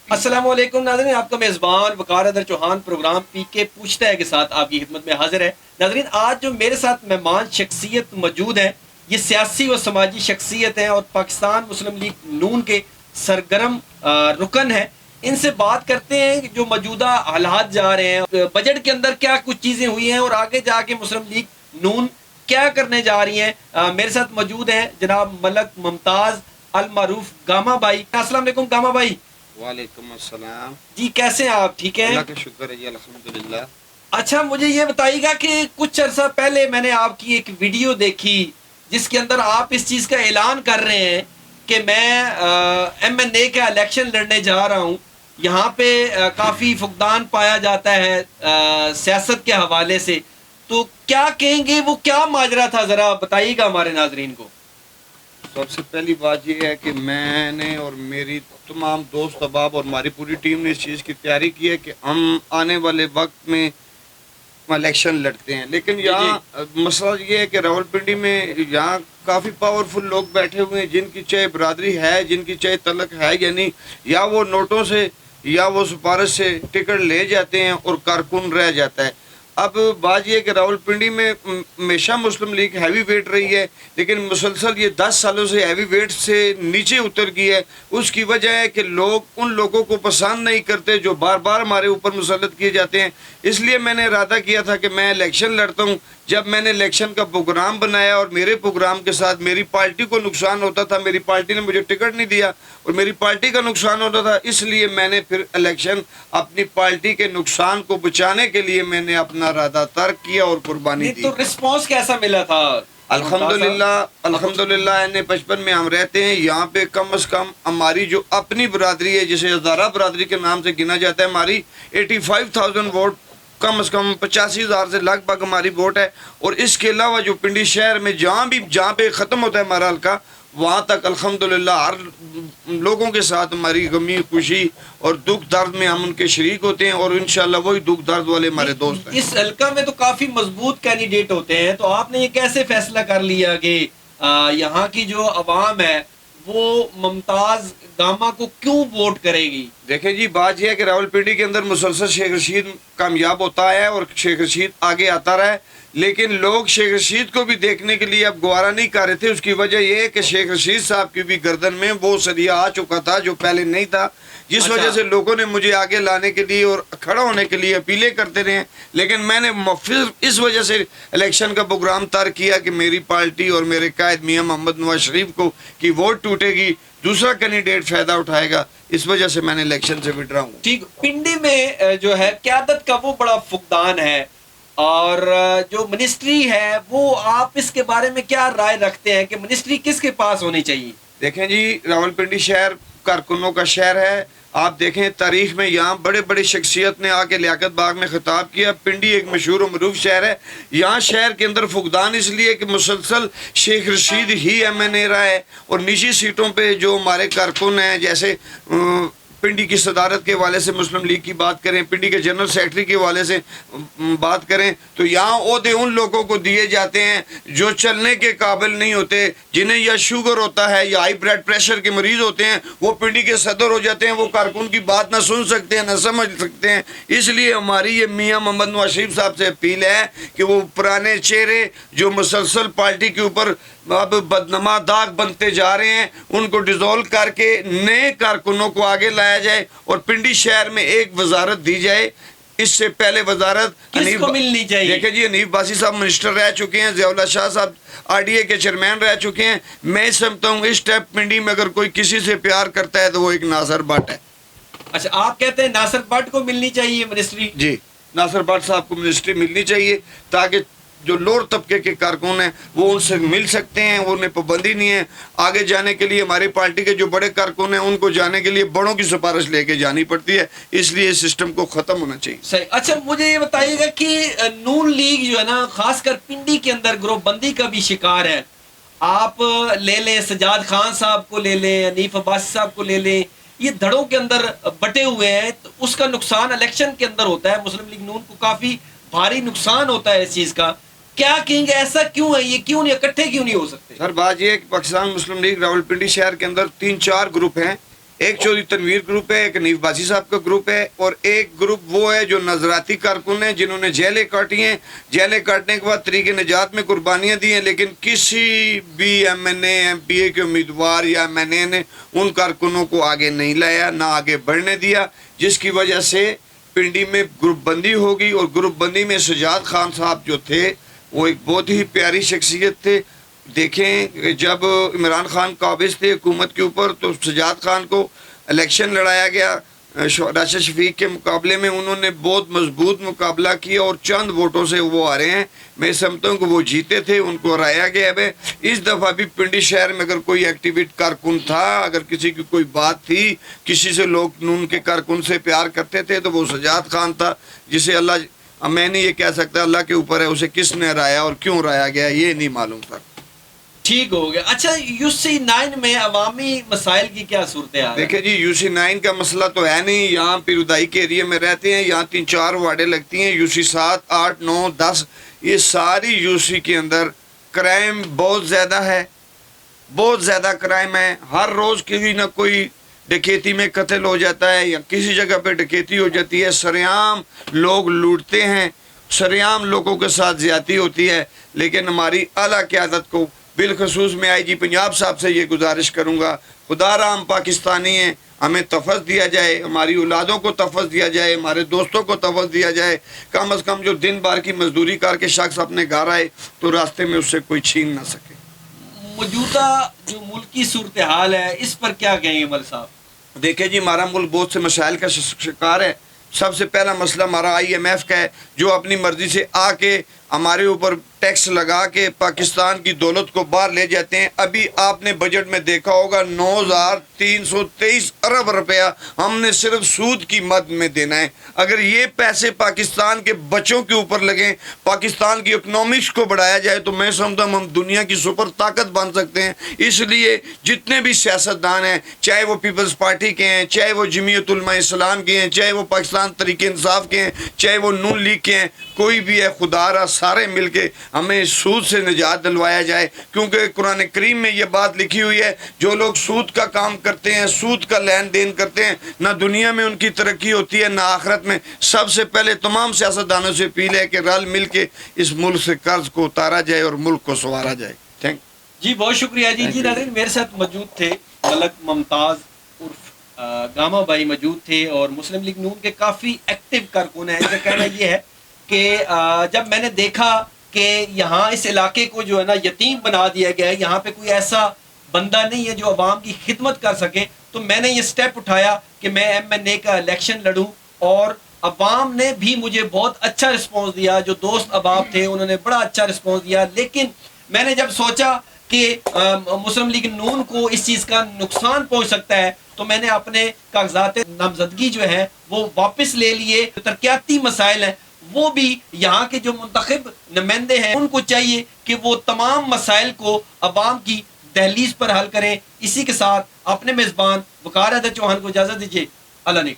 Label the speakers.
Speaker 1: السلام علیکم ناظرین، آپ کا میزبان وقار ادر چوہان پروگرام پی کے پوچھتا ہے کے ساتھ آپ کی خدمت میں حاضر ہے۔ ناظرین، آج جو میرے ساتھ مہمان شخصیت موجود ہیں، یہ سیاسی و سماجی شخصیت ہیں اور پاکستان مسلم لیگ نون کے سرگرم رکن ہیں۔ ان سے بات کرتے ہیں کہ جو موجودہ حالات جا رہے ہیں، بجٹ کے اندر کیا کچھ چیزیں ہوئی ہیں اور آگے جا کے مسلم لیگ نون کیا کرنے جا رہی ہیں۔ میرے ساتھ موجود ہیں جناب ملک ممتاز المعروف گاما بھائی۔ السلام علیکم گاما بھائی۔
Speaker 2: وعلیکم السلام
Speaker 1: جی کیسے ہیں آپ؟ ٹھیک ہیں؟
Speaker 2: اللہ کا شکر ہے جی، الحمدللہ۔
Speaker 1: اچھا مجھے یہ بتائیے گا کہ کچھ عرصہ پہلے میں نے آپ کی ایک ویڈیو دیکھی جس کے اندر آپ اس چیز کا اعلان کر رہے ہیں کہ میں MNA کا الیکشن لڑنے جا رہا ہوں۔ یہاں پہ کافی فقدان پایا جاتا ہے سیاست کے حوالے سے، تو کیا کہیں گے، وہ کیا ماجرا تھا، ذرا بتائیے گا ہمارے ناظرین کو۔
Speaker 2: سب سے پہلی بات یہ ہے کہ میں نے اور میری تمام دوست احباب اور ہماری پوری ٹیم نے اس چیز کی تیاری کی ہے کہ ہم آنے والے وقت میں الیکشن لڑتے ہیں، لیکن یہاں مسئلہ یہ ہے کہ راولپنڈی میں یہاں کافی پاورفل لوگ بیٹھے ہوئے ہیں جن کی چاہے برادری ہے، جن کی چاہے تعلق ہے، یعنی یا وہ نوٹوں سے یا وہ سفارش سے ٹکٹ لے جاتے ہیں اور کارکن رہ جاتا ہے۔ اب بات یہ ہے کہ راولپنڈی میں ہمیشہ مسلم لیگ ہیوی ویٹ رہی ہے، لیکن مسلسل یہ 10 سالوں سے ہیوی ویٹ سے نیچے اتر گئی ہے۔ اس کی وجہ ہے کہ لوگ ان لوگوں کو پسند نہیں کرتے جو بار بار ہمارے اوپر مسلط کیے جاتے ہیں۔ اس لیے میں نے ارادہ کیا تھا کہ میں الیکشن لڑتا ہوں۔ جب میں نے الیکشن کا پروگرام بنایا اور میرے پروگرام کے ساتھ میری پارٹی کو نقصان ہوتا تھا، میری پارٹی نے مجھے ٹکٹ نہیں دیا اور میری پارٹی کا نقصان ہوتا تھا، اس لیے میں نے پھر الیکشن اپنی پارٹی کے نقصان کو بچانے کے لیے میں نے اپنا ارادہ ترک کیا اور قربانی دی۔
Speaker 1: تو رسپانس کیسا ملا تھا؟
Speaker 2: الحمدللہ N55 میں ہم رہتے ہیں، یہاں پہ کم از کم ہماری جو اپنی برادری ہے جسے ہزارہ برادری کے نام سے گنا جاتا ہے، ہماری 85,000 ووٹ، کم از کم 85,000 سے لگ بھگ ہماری ووٹ ہے۔ اور اس کے علاوہ جو پنڈی شہر میں جہاں پہ ختم ہوتا ہے ہمارا حلقہ، وہاں تک الحمدللہ ہر لوگوں کے ساتھ ہماری غمی خوشی اور دکھ درد میں ہم ان کے شریک ہوتے ہیں، اور انشاءاللہ وہی دکھ درد والے ہمارے دوست ہیں۔
Speaker 1: اس حلقہ میں تو کافی مضبوط کینڈیڈیٹ ہوتے ہیں، تو آپ نے یہ کیسے فیصلہ کر لیا کہ یہاں کی جو عوام ہے وہ ممتاز گاما کو کیوں ووٹ کرے گی؟
Speaker 2: دیکھیں جی، بات یہ ہے کہ راولپنڈی کے اندر مسلسل شیخ رشید کامیاب ہوتا ہے اور شیخ رشید آگے آتا رہا ہے، لیکن لوگ شیخ رشید کو بھی دیکھنے کے لیے اب گوارا نہیں کر رہے تھے۔ اس کی وجہ یہ ہے کہ شیخ رشید صاحب کی بھی گردن میں وہ سریہ آ چکا تھا جو پہلے نہیں تھا، جس وجہ سے لوگوں نے مجھے آگے لانے کے لیے اور کھڑا ہونے کے لیے اپیلیں کرتے رہے ہیں، لیکن میں نے اس وجہ سے الیکشن کا پروگرام طے کیا کہ میری پارٹی اور میرے قائد میاں محمد نواز شریف کو کی ووٹ ٹوٹے گی، دوسرا کینڈیڈیٹ فائدہ اٹھائے گا، اس وجہ سے میں نے الیکشن سے وڈرا ہوں۔
Speaker 1: ٹھیک، پنڈی میں جو ہے قیادت کا وہ بڑا فقدان ہے، اور جو منسٹری ہے وہ آپ اس کے بارے میں کیا رائے رکھتے ہیں کہ منسٹری کس کے پاس ہونی چاہیے؟
Speaker 2: دیکھیں جی، راولپنڈی شہر کارکنوں کا شہر ہے۔ آپ دیکھیں تاریخ میں یہاں بڑے بڑے شخصیت نے آ کے لیاقت باغ میں خطاب کیا۔ پنڈی ایک مشہور و معروف شہر ہے، یہاں شہر کے اندر فقدان اس لیے کہ مسلسل شیخ رشید ہی MNA رہا ہے، اور نجی سیٹوں پہ جو ہمارے کارکن ہیں، جیسے پنڈی کی صدارت کے حوالے سے مسلم لیگ کی بات کریں، پنڈی کے جنرل سیکرٹری کے حوالے سے بات کریں، تو یہاں عہدے ان لوگوں کو دیے جاتے ہیں جو چلنے کے قابل نہیں ہوتے، جنہیں یا شوگر ہوتا ہے یا ہائی بلڈ پریشر کے مریض ہوتے ہیں، وہ پنڈی کے صدر ہو جاتے ہیں، وہ کارکن کی بات نہ سن سکتے ہیں نہ سمجھ سکتے ہیں۔ اس لیے ہماری یہ میاں محمد نواز شریف صاحب سے اپیل ہے کہ وہ پرانے چہرے جو مسلسل پارٹی کے اوپر اب بدنما داغ بنتے جا رہے ہیں، ان کو ڈیزولو کر کے نئے کارکنوں کو آگے لایا جائے، اور پنڈی شہر میں ایک وزارت دی جائے۔ اس سے پہلے وزارت
Speaker 1: کس کو ملنی چاہیے؟
Speaker 2: دیکھیں جی، حنیف باسی صاحب منسٹر رہ چکے ہیں، ضیاء اللہ شاہ صاحب RDA کے چیئرمین رہ چکے ہیں۔ میں سمجھتا ہوں اس ٹائپ پنڈی میں اگر کوئی کسی سے پیار کرتا ہے تو وہ ایک ناصر بٹ ہے۔
Speaker 1: اچھا، آپ کہتے ہیں ناصر بٹ کو ملنی چاہیے منسٹری؟
Speaker 2: جی، ناصر بٹ صاحب کو منسٹری ملنی چاہیے تاکہ جو لوور طبقے کے کارکن ہیں وہ ان سے مل سکتے ہیں، انہیں پابندی نہیں ہے آگے جانے کے لیے۔ ہماری پارٹی کے جو بڑے کارکن ہیں ان کو جانے کے لیے بڑوں کی سفارش لے کے جانی پڑتی ہے، اس لیے اس سسٹم کو ختم ہونا چاہیے۔
Speaker 1: صحیح۔ اچھا مجھے یہ بتائیے گا کہ نون لیگ جو ہے نا، خاص کر پنڈی کے اندر گروہ بندی کا بھی شکار ہے۔ آپ لے لیں سجاد خان صاحب کو، لے لیں حنیف عباسی صاحب کو، لے لیں، یہ دھڑوں کے اندر بٹے ہوئے ہیں، تو اس کا نقصان الیکشن کے اندر ہوتا ہے۔ مسلم لیگ نون کو کافی بھاری نقصان ہوتا ہے اس چیز کا۔ کیا کہیں گے، ایسا کیوں ہے، یہ کیوں نہیں اکٹھے کیوں نہیں ہو سکتے؟
Speaker 2: سر بات یہ ہے کہ پاکستان مسلم لیگ راولپنڈی شہر کے اندر 3-4 گروپ ہیں۔ ایک چودھری تنویر گروپ ہے، ایک حنیف باسی صاحب کا گروپ ہے، اور ایک گروپ وہ ہے جو نظراتی کارکن ہیں جنہوں نے جیلیں کاٹی ہیں، جیلیں کاٹنے کے بعد طریق نجات میں قربانیاں دی ہیں، لیکن کسی بھی M N A M P A کے امیدوار یا ایم این اے نے ان کارکنوں کو آگے نہیں لایا، نہ آگے بڑھنے دیا، جس کی وجہ سے پنڈی میں گروپ بندی ہوگی۔ اور گروپ بندی میں سجاد خان صاحب جو تھے وہ ایک بہت ہی پیاری شخصیت تھے۔ دیکھیں جب عمران خان قابض تھے حکومت کے اوپر تو سجاد خان کو الیکشن لڑایا گیا راشد شفیق کے مقابلے میں، انہوں نے بہت مضبوط مقابلہ کیا اور چند ووٹوں سے وہ آ رہے ہیں، میں سمجھتا ہوں کہ وہ جیتے تھے، ان کو ہرایا گیا ہے۔ اس دفعہ بھی پنڈی شہر میں اگر کوئی ایکٹیویٹ کارکن تھا، اگر کسی کی کوئی بات تھی، کسی سے لوگ نون کے کارکن سے پیار کرتے تھے تو وہ سجاد خان تھا، جسے اللہ، میں نہیں یہ کہہ سکتا اللہ کے اوپر ہے اسے کس نے ہرایا اور کیوں ہرایا گیا، یہ نہیں معلوم تھا۔
Speaker 1: ٹھیک ہو گیا۔ اچھا یو سی 9 میں عوامی مسائل کی کیا صورتحال ہے؟
Speaker 2: دیکھیں جی یو سی 9 کا مسئلہ تو ہے نہیں، یہاں پیرودائی کے ایریے میں رہتے ہیں، یہاں 3-4 وارڈیں لگتی ہیں، یو سی 7, 8, 9, 10، یہ ساری یو سی کے اندر کرائم بہت زیادہ ہے، بہت زیادہ کرائم ہے، ہر روز کسی نہ کوئی ڈکیتی میں قتل ہو جاتا ہے یا کسی جگہ پہ ڈکیتی ہو جاتی ہے، سریعام لوگ لوٹتے ہیں، سریعام لوگوں کے ساتھ زیادتی ہوتی ہے۔ لیکن ہماری اعلیٰ قیادت کو، بالخصوص میں آئی جی پنجاب صاحب سے یہ گزارش کروں گا، خدا را ہم پاکستانی ہیں، ہمیں تحفظ دیا جائے، ہماری اولادوں کو تحفظ دیا جائے، ہمارے دوستوں کو تحفظ دیا جائے، کم از کم جو دن بھر کی مزدوری کر کے شخص اپنے گھر آئے تو راستے میں اس سے کوئی چھین نہ سکے۔
Speaker 1: موجودہ جو ملکی صورتحال ہے اس پر کیا کہیں گے عمر صاحب؟
Speaker 2: دیکھیں جی ہمارا ملک بہت سے مسائل کا شکار ہے۔ سب سے پہلا مسئلہ ہمارا آئی ایم ایف کا ہے، جو اپنی مرضی سے آ کے ہمارے اوپر ٹیکس لگا کے پاکستان کی دولت کو باہر لے جاتے ہیں۔ ابھی آپ نے بجٹ میں دیکھا ہوگا 9,323 ارب روپیہ ہم نے صرف سود کی مد میں دینا ہے۔ اگر یہ پیسے پاکستان کے بچوں کے اوپر لگیں، پاکستان کی اکنامکس کو بڑھایا جائے تو میں سمجھتا ہوں ہم دنیا کی سپر طاقت بن سکتے ہیں۔ اس لیے جتنے بھی سیاستدان ہیں، چاہے وہ پیپلز پارٹی کے ہیں، چاہے وہ جمعیت علماء اسلام کے ہیں، چاہے وہ پاکستان تحریک انصاف کے ہیں، چاہے وہ نون لیگ کے ہیں، کوئی بھی ہے، خدا را سارے مل کے ہمیں سود سے نجات دلوایا جائے، کیونکہ قرآن کریم میں یہ بات لکھی ہوئی ہے، جو لوگ سود کا کام کرتے ہیں، سود کا لین دین کرتے ہیں، نہ دنیا میں ان کی ترقی ہوتی ہے نہ آخرت میں۔ سب سے پہلے تمام سیاستدانوں سے اپیل ہے کہ رل مل کے اس ملک سے قرض کو اتارا جائے اور ملک کو سنوارا جائے۔ تھینک
Speaker 1: جی بہت شکریہ جی ناظرین، میرے ساتھ موجود تھے ملک ممتاز عرف گاما بھائی موجود تھے، اور مسلم لیگ نون کے کافی ایکٹیو کارکن ہیں۔ ان کا کہنا یہ ہے کہ جب میں نے دیکھا کہ یہاں اس علاقے کو جو ہے نا یتیم بنا دیا گیا ہے، یہاں پہ کوئی ایسا بندہ نہیں ہے جو عوام کی خدمت کر سکے، تو میں نے یہ سٹیپ اٹھایا کہ میں ایم این اے کا الیکشن لڑوں، اور عوام نے بھی مجھے بہت اچھا رسپانس دیا، جو دوست احباب تھے انہوں نے بڑا اچھا رسپانس دیا۔ لیکن میں نے جب سوچا کہ مسلم لیگ نون کو اس چیز کا نقصان پہنچ سکتا ہے، تو میں نے اپنے کاغذات نامزدگی جو ہے وہ واپس لے لیے۔ ترقیاتی مسائل ہیں، وہ بھی یہاں کے جو منتخب نمائندے ہیں ان کو چاہیے کہ وہ تمام مسائل کو عوام کی دہلیز پر حل کریں۔ اسی کے ساتھ اپنے میزبان وقار احمد چوہان کو اجازت دیجیے، اللہ نے